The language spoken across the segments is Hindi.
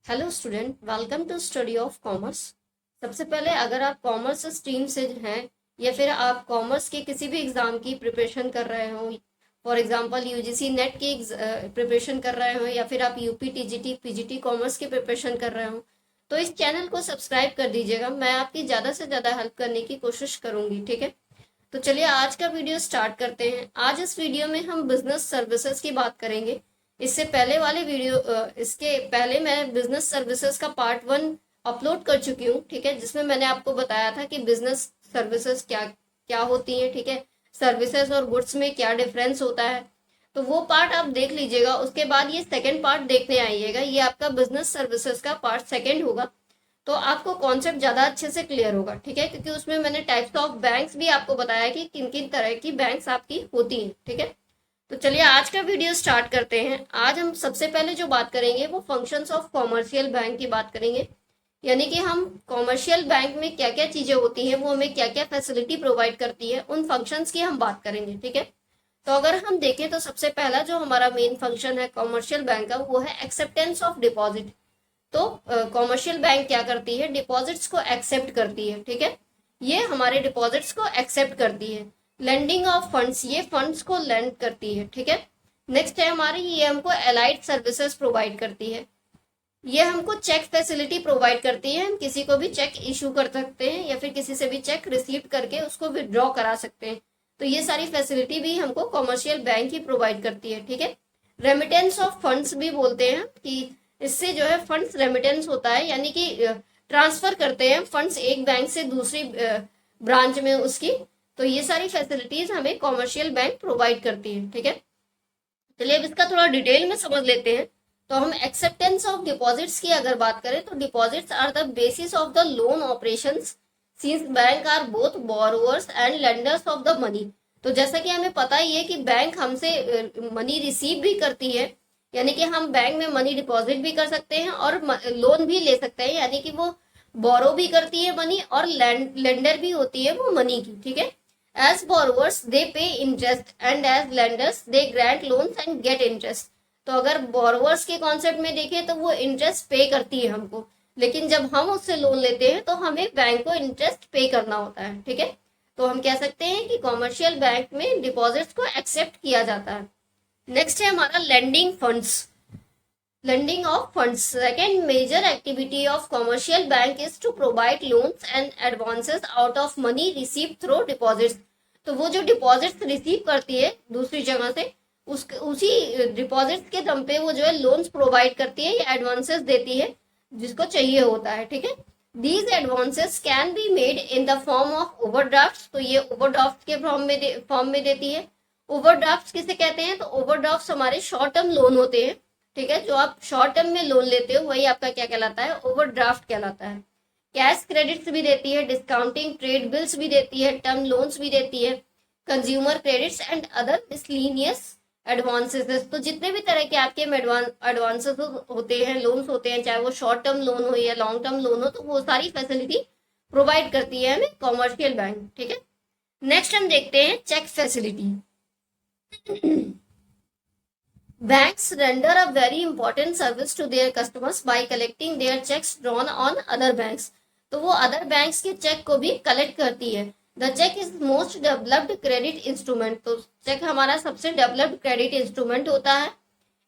Hello student, welcome to study of commerce. सबसे पहले अगर आप कॉमर्स स्ट्रीम से हैं या फिर आप कॉमर्स के किसी भी एग्जाम की प्रिपरेशन कर रहे हो, फॉर एग्जांपल यूजीसी नेट की प्रिपरेशन कर रहे हो या फिर आप यूपी टीजीटी पीजीटी कॉमर्स की प्रिपरेशन कर रहे हो, तो इस चैनल को सब्सक्राइब कर दीजिएगा। मैं आपकी ज़्यादा से ज़्यादा हेल्प करने की कोशिश करूंगी, ठीक है। तो चलिए आज का वीडियो स्टार्ट करते हैं। आज इस वीडियो में हम बिजनेस सर्विसेज की बात करेंगे। इससे पहले वाले इसके पहले मैं बिजनेस सर्विसेज का पार्ट 1 अपलोड कर चुकी हूँ, ठीक है, जिसमें मैंने आपको बताया था कि बिजनेस सर्विसेज क्या क्या होती हैं, ठीक है, सर्विसेज और गुड्स में क्या डिफरेंस होता है। तो वो पार्ट आप देख लीजिएगा। उसके बाद ये सेकंड पार्ट देखने आइएगा, ये आपका बिजनेस सर्विसेज का पार्ट 2 होगा। तो आपको कॉन्सेप्ट ज्यादा अच्छे से क्लियर होगा, ठीक है, क्योंकि उसमें मैंने टाइप्स ऑफ बैंक्स भी आपको बताया कि किन किन तरह की बैंक्स आपकी होती हैं, ठीक है। तो चलिए आज का वीडियो स्टार्ट करते हैं। आज हम सबसे पहले जो बात करेंगे वो फंक्शंस ऑफ कॉमर्शियल बैंक की बात करेंगे, यानी कि हम कॉमर्शियल बैंक में क्या क्या चीजें होती हैं, वो हमें क्या क्या फैसिलिटी प्रोवाइड करती है, उन फंक्शंस की हम बात करेंगे, ठीक है। तो अगर हम देखें तो सबसे पहला जो हमारा मेन फंक्शन है कॉमर्शियल बैंक का, वो है एक्सेप्टेंस ऑफ डिपॉजिट। तो कॉमर्शियल बैंक क्या करती है, डिपॉजिट्स को एक्सेप्ट करती है, ठीक है, ये हमारे डिपॉजिट्स को एक्सेप्ट करती है। लेंडिंग ऑफ फंड्स, ये फंड्स को लेंड करती है, ठीक है। नेक्स्ट है हमारी, ये हमको एलाइड सर्विसेज प्रोवाइड करती है। ये हमको चेक फैसिलिटी प्रोवाइड करती है। हम किसी को भी चेक इशू कर सकते हैं या फिर किसी से भी चेक रिसीव करके उसको विड्रॉ करा सकते हैं। तो ये सारी फैसिलिटी भी हमको कॉमर्शियल बैंक ही प्रोवाइड करती है, ठीक है। रेमिटेंस ऑफ फंड्स भी बोलते हैं कि इससे जो है फंड्स रेमिटेंस होता है, यानी कि ट्रांसफर करते हैं फंड्स एक बैंक से दूसरी ब्रांच में उसकी। तो ये सारी फैसिलिटीज हमें कॉमर्शियल बैंक प्रोवाइड करती है, ठीक है। चलिए अब इसका थोड़ा डिटेल में समझ लेते हैं। तो हम एक्सेप्टेंस ऑफ डिपॉजिट्स की अगर बात करें तो deposits are the basis of the loan operations since bank are both borrowers and lenders of the money. तो जैसा कि हमें पता ही है कि बैंक हमसे मनी रिसीव भी करती है, यानी कि हम बैंक में मनी डिपॉजिट भी कर सकते हैं और लोन भी ले सकते हैं, यानी कि वो बोरो भी करती है मनी और लेंडर भी होती है वो मनी की, ठीक है। As borrowers they pay interest and as lenders they grant loans and get interest। तो अगर borrowers के कॉन्सेप्ट में देखें तो वो इंटरेस्ट पे करती है हमको, लेकिन जब हम उससे लोन लेते हैं तो हमें बैंक को इंटरेस्ट पे करना होता है, ठीक है। तो हम कह सकते हैं कि कॉमर्शियल बैंक में डिपॉजिट्स को एक्सेप्ट किया जाता है। नेक्स्ट है हमारा lending funds. Lending of funds, second major activity of commercial bank is to provide loans and advances out of money received through deposits। तो वो जो डिपॉजिट्स रिसीव करती है दूसरी जगह से, उसी डिपॉजिट्स के दम पे वो जो है लोन्स प्रोवाइड करती है या एडवांसेस देती है जिसको चाहिए होता है, ठीक है। These advances can be made in the form of overdraft. तो ये ओवरड्राफ्ट के फॉर्म में देती है। ओवरड्राफ्ट किसे कहते हैं, तो ओवरड्राफ्ट हमारे शॉर्ट टर्म लोन होते हैं, ठीक है। जो आप शॉर्ट टर्म में लोन लेते हो वही आपका क्या कहलाता है, ओवरड्राफ्ट कहलाता है। कैश क्रेडिट्स भी देती है, डिस्काउंटिंग ट्रेड बिल्स भी देती है, टर्म लोन्स भी देती है, consumer credits and other miscellaneous advances. तो जितने भी तरह के आपके एडवांसेस होते हैं, लोन्स होते हैं, चाहे वो शॉर्ट टर्म लोन हो या लॉन्ग टर्म लोन हो, तो वो सारी फैसिलिटी प्रोवाइड करती है हमें कॉमर्शियल बैंक, ठीक है। नेक्स्ट हम देखते हैं cheque facility. Banks render a very important service to their customers by collecting their checks drawn on other banks। तो वो अदर बैंक्स के चेक को भी कलेक्ट करती है। The cheque is most developed credit instrument. तो चेक हमारा सबसे डेवलप्ड क्रेडिट इंस्ट्रूमेंट होता है।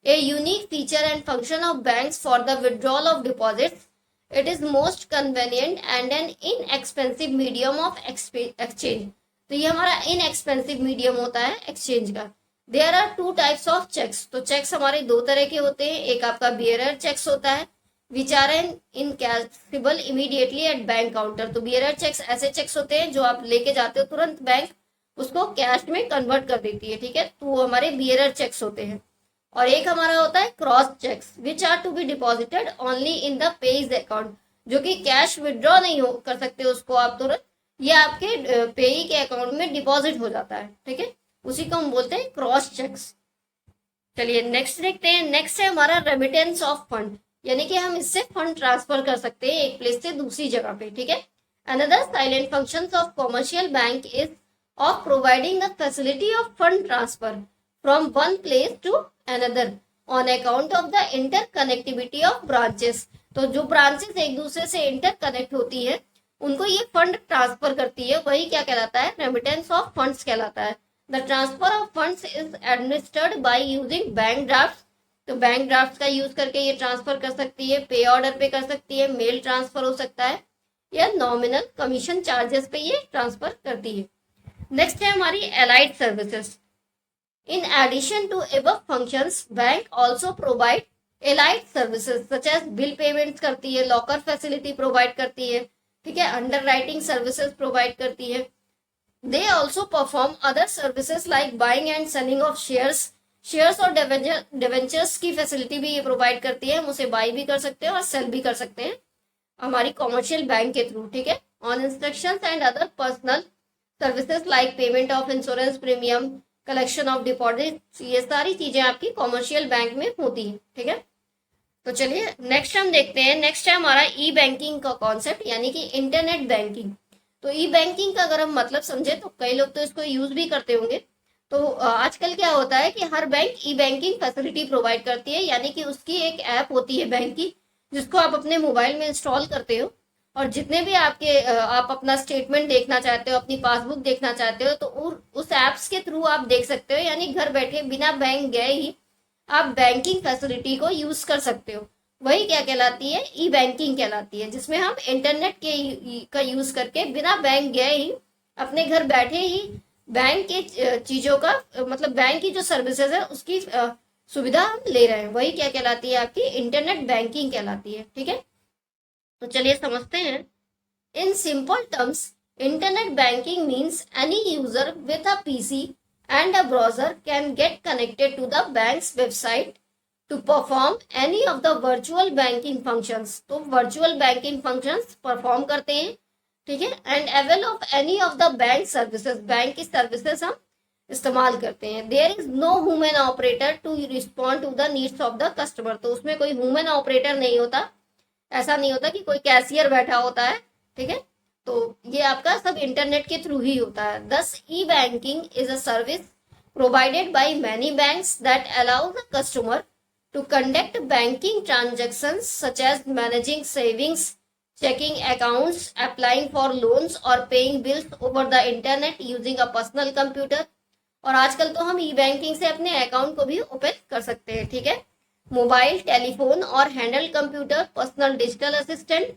A unique feature and function of banks for the withdrawal of deposits. It is most convenient and an inexpensive medium of exchange. तो ये हमारा इनएक्सपेंसिव मीडियम होता है एक्सचेंज का। There are 2 types of cheques. तो चेक्स हमारे 2 तरह के होते हैं। एक आपका बियरर चेक्स होता है, which are encashable immediately at bank counter. तो बियरर चेक्स ऐसे चेक्स होते हैं जो आप लेके जाते हो, तुरंत बैंक उसको कैश में कन्वर्ट कर देती है, ठीक है। तो वो हमारे बियरर चेक्स होते हैं। और एक हमारा होता है cross cheques, which are to be deposited only in the payee's account. जो कि कैश विड्रॉ नहीं कर सकते उसको आप तुरंत, ये आपके पेई के अकाउंट में डिपॉजिट हो जाता है, ठीक है। उसी को हम बोलते हैं क्रॉस चेक्स। चलिए नेक्स्ट देखते हैं। नेक्स्ट है हमारा रेमिटेंस ऑफ फंड, यानी कि हम इससे फंड ट्रांसफर कर सकते हैं एक प्लेस से दूसरी जगह पे, ठीक है। Another silent functions of commercial bank is of providing the facility of fund transfer from one place to another on account of the interconnectivity of branches. तो जो ब्रांचेस एक दूसरे से इंटर कनेक्ट होती है उनको ये फंड ट्रांसफर करती है, वही क्या कहलाता है, रेमिटेंस ऑफ फंड्स कहलाता है। The transfer of funds is administered by using bank draft. तो बैंक ड्राफ्ट का यूज करके ये ट्रांसफर कर सकती है, पे ऑर्डर पे कर सकती है, मेल ट्रांसफर हो सकता है, या नॉमिनल कमीशन चार्जेस पे ये ट्रांसफर करती है। नेक्स्ट है हमारी allied services. In addition to above functions, bank also provide allied services such as bill payments करती है, लॉकर फैसिलिटी प्रोवाइड करती है, ठीक है, अंडर राइटिंग सर्विसेज प्रोवाइड करती है। They also perform other services like buying and selling of shares और डिवेंचर्स की फैसिलिटी भी ये प्रोवाइड करती है। हम उसे बाई भी कर सकते हैं और सेल भी कर सकते हैं हमारी कॉमर्शियल बैंक के थ्रू, ठीक है। On instructions and other personal services like payment of insurance premium, collection of deposit, ये सारी चीजें आपकी कॉमर्शियल बैंक में होती है, ठीक है। तो चलिए नेक्स्ट हम देखते हैं। नेक्स्ट है हमारा ई बैंकिंग का कॉन्सेप्ट, यानी कि इंटरनेट बैंकिंग। तो ई बैंकिंग का अगर हम मतलब समझे तो कई लोग तो इसको यूज भी करते होंगे। तो आजकल क्या होता है कि हर बैंक ई बैंकिंग फैसिलिटी प्रोवाइड करती है, यानी कि उसकी एक ऐप होती है बैंक की, जिसको आप अपने मोबाइल में इंस्टॉल करते हो, और जितने भी आप अपना स्टेटमेंट देखना चाहते हो, अपनी पासबुक देखना चाहते हो, तो उस ऐप्स के थ्रू आप देख सकते हो, यानी घर बैठे बिना बैंक गए ही आप बैंकिंग फैसिलिटी को यूज कर सकते हो। वही क्या कहलाती है, ई बैंकिंग कहलाती है, जिसमें हम इंटरनेट का यूज करके बिना बैंक गए ही अपने घर बैठे ही बैंक के चीजों का मतलब बैंक की जो सर्विसेज है उसकी सुविधा हम ले रहे हैं। वही क्या कहलाती है, आपकी इंटरनेट बैंकिंग कहलाती है, ठीक है। तो चलिए समझते हैं। In simple terms, internet banking means any user with a PC and a browser can get connected to the bank's website to perform any of the virtual banking functions। तो virtual banking functions perform करते हैं, ठीक है, and avail of any of the bank services, bank की सर्विसेज हम इस्तेमाल करते हैं। there is no human operator to respond to the needs of the customer। तो उसमें कोई human operator नहीं होता, ऐसा नहीं होता कि कोई कैशियर बैठा होता है, ठीक है। तो ये आपका सब इंटरनेट के थ्रू ही होता है। Thus e banking is a service provided by many banks that allow the customer to conduct banking transactions such as managing savings, checking accounts, applying for loans और paying bills over the internet using a personal computer. और आजकल तो हम ई बैंकिंग से अपने अकाउंट को भी ओपन कर सकते हैं, ठीक है, मोबाइल, टेलीफोन और handle computer, personal digital assistant.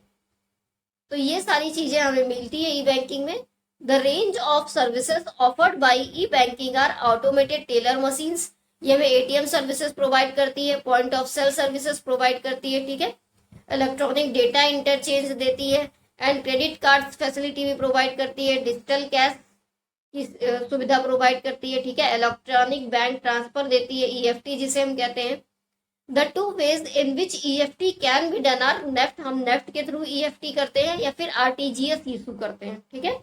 तो ये सारी चीजें हमें मिलती है ई बैंकिंग में। The range of services offered by e banking are automated teller machines, ये हमें एटीएम सर्विसेज प्रोवाइड करती है, point of sale services provide करती है, ठीक है, इलेक्ट्रॉनिक डेटा इंटरचेंज देती है, एंड क्रेडिट कार्ड फैसिलिटी भी प्रोवाइड करती है, डिजिटल कैश की सुविधा प्रोवाइड करती है, ठीक है, इलेक्ट्रॉनिक बैंक ट्रांसफर देती है, ईएफटी जिसे हम कहते हैं। The two ways in which EFT can be done are NEFT, हम नेफ्ट के थ्रू ईएफटी करते हैं या फिर आरटीजीएस इशू करते हैं, ठीक है।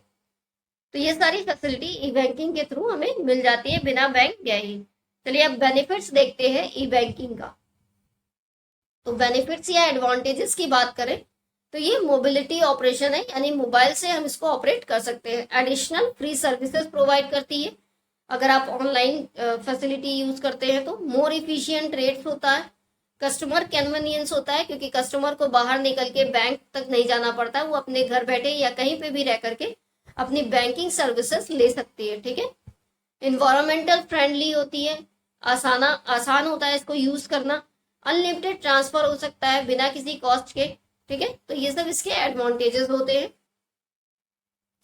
तो ये सारी फैसिलिटी ई बैंकिंग के थ्रू हमें मिल जाती है बिना बैंक गए ही। चलिए अब बेनिफिट्स देखते हैं ई बैंकिंग का। तो बेनिफिट्स या एडवांटेजेस की बात करें तो ये मोबिलिटी ऑपरेशन है, यानी मोबाइल से हम इसको ऑपरेट कर सकते हैं। एडिशनल फ्री सर्विसेज प्रोवाइड करती है, अगर आप ऑनलाइन फैसिलिटी यूज करते हैं तो। मोर इफिशियंट रेट्स होता है, कस्टमर कन्वीनियंस होता है, क्योंकि कस्टमर को बाहर निकल के बैंक तक नहीं जाना पड़ता, वो अपने घर बैठे या कहीं पे भी रह करके अपनी बैंकिंग सर्विसेज ले सकती है, ठीक है। इन्वायरमेंटल फ्रेंडली होती है, आसान होता है इसको यूज करना, अनलिमिटेड ट्रांसफर हो सकता है बिना किसी कॉस्ट के, ठीक है। तो ये सब इसके एडवांटेजेस होते हैं।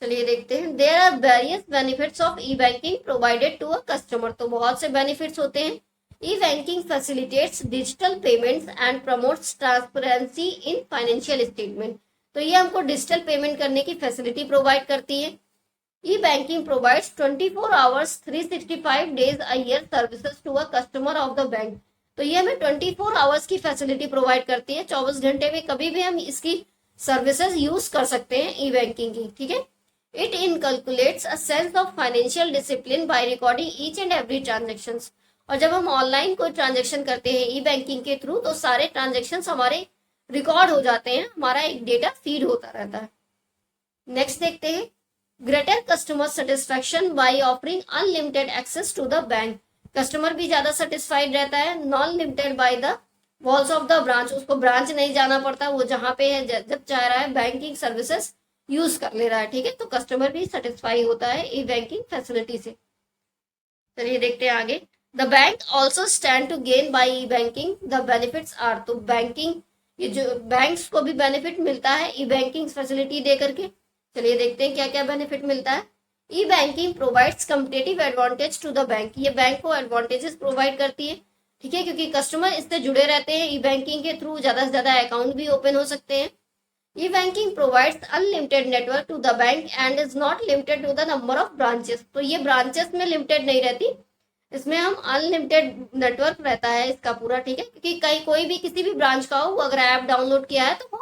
चलिए देखते हैं। There are various benefits of e banking provided to a customer. तो बहुत से बेनिफिट्स होते हैं। E banking facilitates digital payments and promotes transparency in financial statement. तो ये हमको डिजिटल पेमेंट करने की फैसिलिटी प्रोवाइड करती है। E banking provides 24 hours 365 days a year services to a customer of the bank. तो ये हमें 24 आवर्स की फैसिलिटी प्रोवाइड करती है, 24 घंटे में कभी भी हम इसकी सर्विसेज यूज कर सकते हैं ई बैंकिंग की, ठीक है। It inculcates a sense of financial discipline by recording each and every transaction. और जब हम ऑनलाइन कोई ट्रांजेक्शन करते हैं ई बैंकिंग के थ्रू तो सारे ट्रांजेक्शन हमारे रिकॉर्ड हो जाते हैं, हमारा एक डेटा फीड होता रहता है। नेक्स्ट देखते हैं। Greater customer satisfaction by offering unlimited access to the bank. Customer भी ज्यादा सेटिस्फाइड रहता है, non limited by the walls of the branch, उसको ब्रांच नहीं जाना पड़ता, वो जहाँ पे है जब चाह रहा है बैंकिंग सर्विसेज यूज कर ले रहा है। ठीक है, तो कस्टमर भी सेटिस्फाई होता है ई बैंकिंग फैसिलिटी से। चलिए देखते हैं आगे। The bank also stand to gain by e banking, the benefits are, तो बैंकिंग, ये जो बैंक्स को भी बेनिफिट मिलता है ई बैंकिंग फैसिलिटी दे करके। चलिए देखते हैं क्या क्या बेनिफिट मिलता है। E banking provides competitive advantage to the bank, ये बैंक को एडवांटेजेस प्रोवाइड करती है। ठीक है, क्योंकि कस्टमर इससे जुड़े रहते हैं, ई बैंकिंग के थ्रू ज्यादा से ज्यादा अकाउंट भी ओपन हो सकते हैं। E banking provides unlimited network to the bank and is not limited to the number of branches, तो ये ब्रांचेस में लिमिटेड नहीं रहती, इसमें हम अनलिमिटेड नेटवर्क रहता है इसका पूरा। ठीक है, क्योंकि कहीं कोई भी किसी भी ब्रांच का हो, वो अगर ऐप डाउनलोड किया है तो वो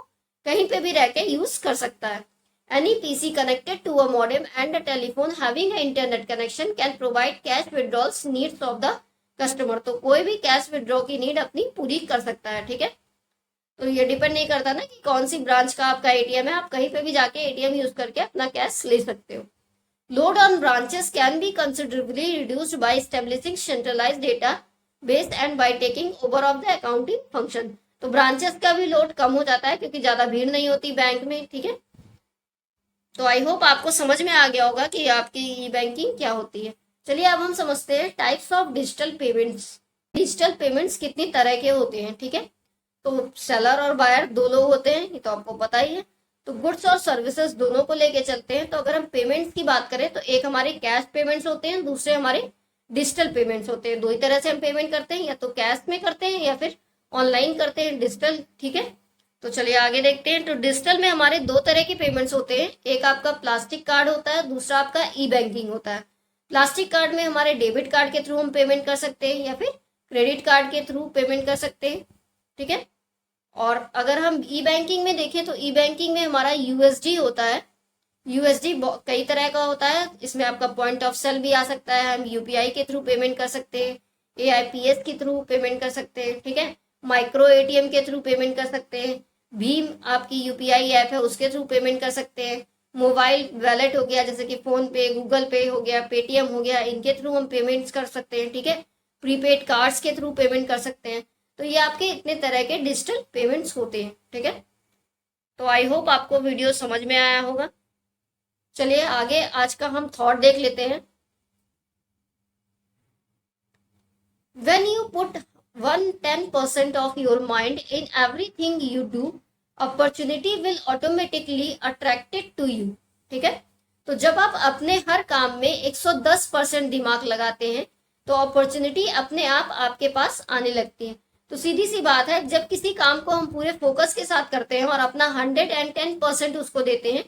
कहीं पे भी रह के यूज कर सकता है। Any PC connected to a modem and a telephone having a internet connection can provide cash withdrawals needs of the customer, तो कोई भी कैश विड्रॉ की नीड अपनी पूरी कर सकता है। ठीक है, तो ये डिपेंड नहीं करता ना कि कौन सी ब्रांच का आपका एटीएम है, आप कहीं पे भी जाके एटीएम यूज करके अपना कैश ले सकते हो। Load on branches can be considerably reduced by establishing centralized database and by taking over of the accounting function, तो ब्रांचेस का भी लोड कम हो जाता है क्योंकि ज्यादा भीड़ नहीं होती बैंक में। ठीक है, तो आई होप आपको समझ में आ गया होगा कि आपकी ई बैंकिंग क्या होती है। चलिए अब हम समझते हैं types of digital payments. Digital payments कितनी तरह के होते हैं। ठीक है, तो सेलर और बायर दो लोग होते हैं, ये तो आपको पता ही है। तो गुड्स और सर्विसेज दोनों को लेके चलते हैं। तो अगर हम पेमेंट्स की बात करें तो एक हमारे कैश पेमेंट्स होते हैं, दूसरे हमारे डिजिटल पेमेंट्स होते हैं। दो ही तरह से हम पेमेंट करते हैं, या तो कैश में करते हैं या फिर ऑनलाइन करते हैं डिजिटल। ठीक है, तो चलिए आगे देखते हैं। तो डिजिटल में हमारे दो तरह के पेमेंट्स होते हैं, एक आपका प्लास्टिक कार्ड होता है, दूसरा आपका ई बैंकिंग होता है। प्लास्टिक कार्ड में हमारे डेबिट कार्ड के थ्रू हम पेमेंट कर सकते हैं या फिर क्रेडिट कार्ड के थ्रू पेमेंट कर सकते हैं। ठीक है, और अगर हम ई बैंकिंग में देखें तो ई बैंकिंग में हमारा यूएसडी होता है। यूएसडी कई तरह का होता है, इसमें आपका पॉइंट ऑफ सेल भी आ सकता है, हम यूपीआई के थ्रू पेमेंट कर सकते हैं, एआईपीएस के थ्रू पेमेंट कर सकते हैं। ठीक है, माइक्रो एटीएम के थ्रू पेमेंट कर सकते हैं, भीम आपकी यूपीआई ऐप है उसके थ्रू पेमेंट कर सकते हैं, मोबाइल वैलेट हो गया जैसे कि फोन पे, गूगल पे हो गया, पेटीएम हो गया, इनके थ्रू हम पेमेंट्स कर सकते हैं। ठीक है, प्रीपेड कार्ड्स के थ्रू पेमेंट कर सकते हैं। तो ये आपके इतने तरह के डिजिटल पेमेंट्स होते हैं। ठीक है, तो आई होप आपको वीडियो समझ में आया होगा। चलिए आगे आज का हम थॉट देख लेते हैं। When you put 110% of your mind in everything you do, opportunity will automatically attracted to you। ठीक है, तो जब आप अपने हर काम में 110% दिमाग लगाते हैं तो अपॉर्चुनिटी अपने आप आपके पास आने लगती है। तो सीधी सी बात है, जब किसी काम को हम पूरे फोकस के साथ करते हैं और अपना 110% उसको देते हैं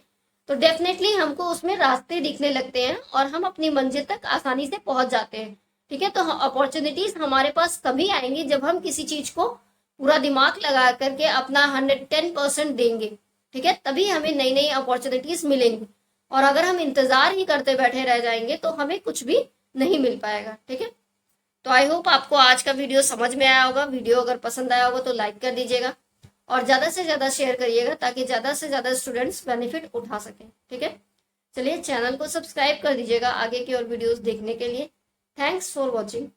तो डेफिनेटली हमको उसमें रास्ते दिखने लगते हैं और हम अपनी मंजिल तक आसानी से पहुंच जाते हैं। ठीक है, तो अपॉर्चुनिटीज हमारे पास तभी आएंगी जब हम किसी चीज को पूरा दिमाग लगा करके अपना 110% देंगे। ठीक है, तभी हमें नई नई अपॉर्चुनिटीज मिलेंगी, और अगर हम इंतजार ही करते बैठे रह जाएंगे तो हमें कुछ भी नहीं मिल पाएगा। ठीक है, तो आई होप आपको आज का वीडियो समझ में आया होगा। वीडियो अगर पसंद आया होगा तो लाइक कर दीजिएगा और ज़्यादा से ज़्यादा शेयर करिएगा ताकि ज़्यादा से ज़्यादा स्टूडेंट्स बेनिफिट उठा सकें। ठीक है, चलिए चैनल को सब्सक्राइब कर दीजिएगा आगे की और वीडियोस देखने के लिए। Thanks for watching.